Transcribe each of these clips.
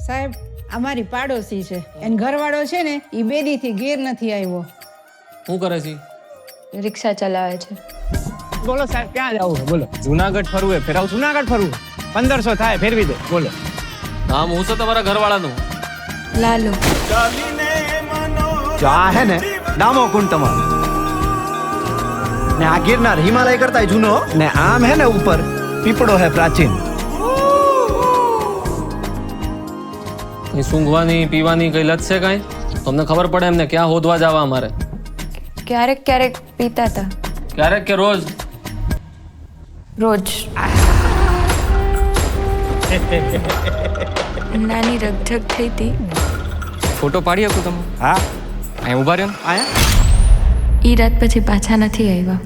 સાહેબ અમારી પાડોશી છે એન ઘરવાળો છે ને એ બેદીથી ઘેર નથી આવ્યો. શું કરે છે? રિક્ષા ચલાવે છે. બોલો સાહેબ ક્યાં જવું છે બોલો. જુનાગઢ ફરવું એ ફેરાવ. જુનાગઢ ફરવું 1500 થાય ફેરવી દો બોલો. નામ હું છે તમારા ઘરવાળાનું? લાલુ. જો આ હે ને ડામો કુંડ તમારો ને આ ગિરનાર હિમાલય કરતા જૂનો ને આમ હે ને ઉપર પીપળો હે પ્રાચીન. કઈ સૂંઘવાની પીવાની કઈ લત છે કઈ? તમને ખબર પડે એમને ક્યાં હોદવા જવા અમારે? ક્યારેક ક્યારેક પીતા હતા. ક્યારેક કે રોજ? રોજ. નાની રગઝગ થઈ હતી. ફોટો પાડી શકું તમે? હા અહીં ઊભા રહ્યો ને. આયા ઈ રાત પછી પાછા નથી આવ્યા.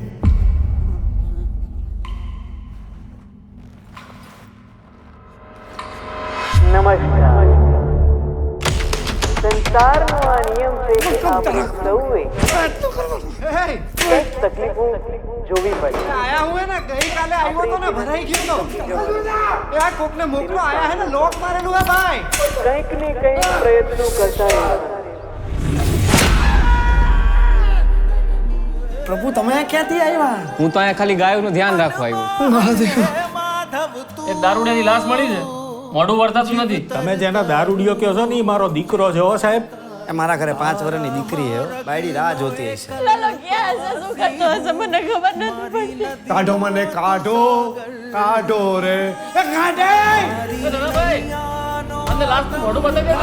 નમસ્કાર. સંસારનો આ નિયમ છે કે આપણે સૌએ કંઈક તકલીફો જોવી પડે. આયા હું હે ને ગઈકાલે આવ્યો તો ને ભરાઈ ગયો તો આ કોકને મોકલો આયા હે ને લોક મારેલું હે ભાઈ. કંઈક ને કંઈક પ્રયત્નો કરતા રહેવાના. પ્રભુ તમે ક્યાંથી આવ્યા? હું તો અહીંયા ખાલી ગાયોનું ધ્યાન રાખવા આવ્યો. એક દારૂડિયાની લાશ મળી છે, મોઢું વર્તાતું નથી. તમે જેના દારૂડિયો કહો છો ને ઈ મારો દીકરો છે હો સાહેબ. એ મારા ઘરે 5 વર્ષની દીકરી હે બાયડી રાહ જોતી હશે. કાઢો મને કાઢો કાઢો રે એ કાઢે. અંદર લાશ મોઢું બતાવી દે.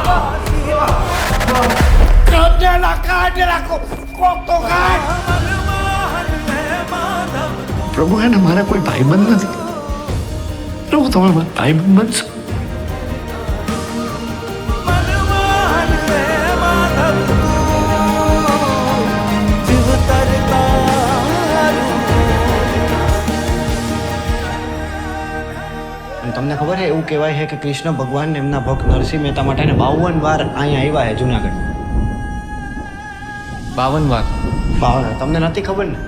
કાઢેલા કાઢેલા કોક તો કાઢ. પ્રભુ એને મારા કોઈ ભાઈબંધ નથી. પ્રભુ તમે મારા ભાઈબંધ બનશો. તમને ખબર છે એવું કહેવાય છે કે કૃષ્ણ ભગવાન એમના ભક્ત નરસિંહ મહેતા માટે 52 વાર અહીંયા આવ્યા છે જુનાગઢ. 52 વાર? 52 તમને નથી ખબર ને?